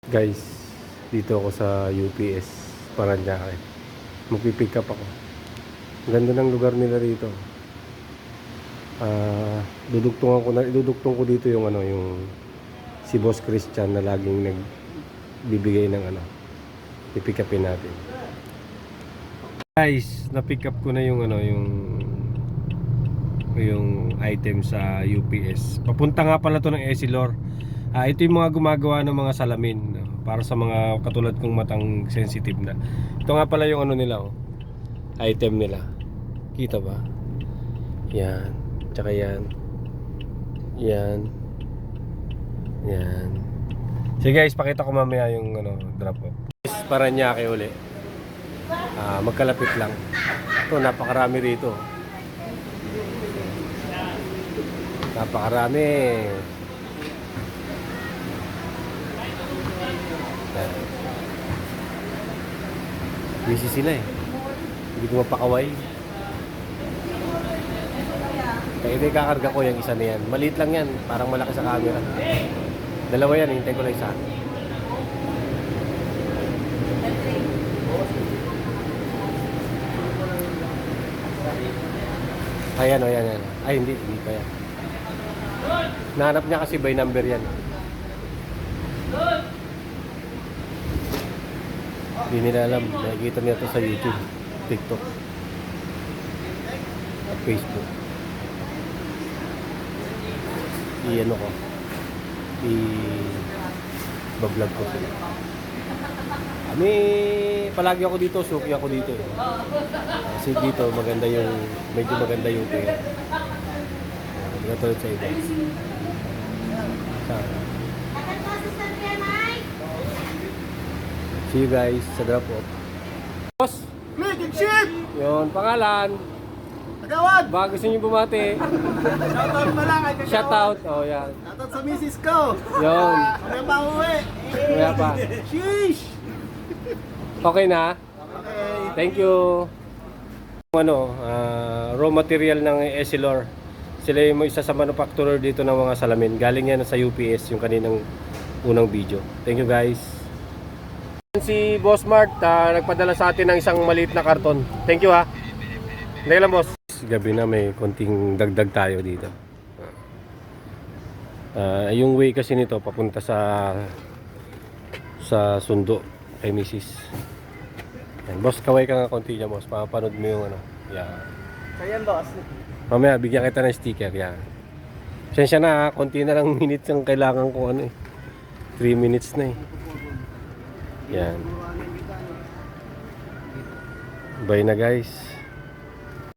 Guys, dito ako sa UPS Paranaque. Magpipick up ako. Ang ganda ng lugar nila dito. Idudugtong ko dito yung yung si Boss Christian na laging nagbibigay ng pipick upin natin. Guys, na-pick up ko na yung yung item sa UPS. Papunta nga pala to ng Essilor. Ito yung mga gumagawa ng mga salamin, no? Para sa mga katulad kong matang sensitive na. Ito nga pala yung nila, item nila. Kita ba? Yan. Tsaka yan. Yan. Yan. Sige guys, pakita ko mamaya yung drop off. Paranaque uli. Magkalapit lang. Ito, napakarami rito. Napakarami. Busy sila eh. Hindi ko mapakaway. Kaya ito kakarga ko yung isa na yan. Maliit lang yan. Parang malaki sa camera. Dalawa yan. Hintay ko lang isa. Ayan o, yan. Ay, hindi pa yan. Nahanap niya kasi by number yan. Hindi nila alam. Nakikita nila ito sa YouTube, TikTok, at Facebook. I-vlog ko sila. Palagi ako dito, suki ako dito eh. Kasi dito medyo maganda yung pera. Hindi ka tulad sa iba. See you guys sa drop off. Boss! Click and ship! Yun, pangalan. Agawad! Baka gusto niyo bumati. Shoutout na lang kay Kagawad. Shoutout. Oh, yan. Shoutout sa misis ko. Yun. Kaya pa uwi. Kaya pa. Sheesh! Okay na? Okay. Thank you. Raw material ng Essilor. Sila yung isa sa manufacturer dito ng mga salamin. Galing yan sa UPS, yung kaninang unang video. Thank you guys. Si Boss Mart, nagpadala sa atin ng isang maliit na karton. Thank you ha. Hindi lang boss. Gabi na, may konting dagdag tayo dito. Yung way kasi nito papunta sa sundo kay Mrs. Yan. Boss, kaway ka nga konti niya boss. Papanood mo yung yan. Ayan boss. Mamaya bigyan kita ng sticker yan. Sensya na, konti na lang minutes ang kailangan ko 3 minutes na eh. Yan. Bye na guys.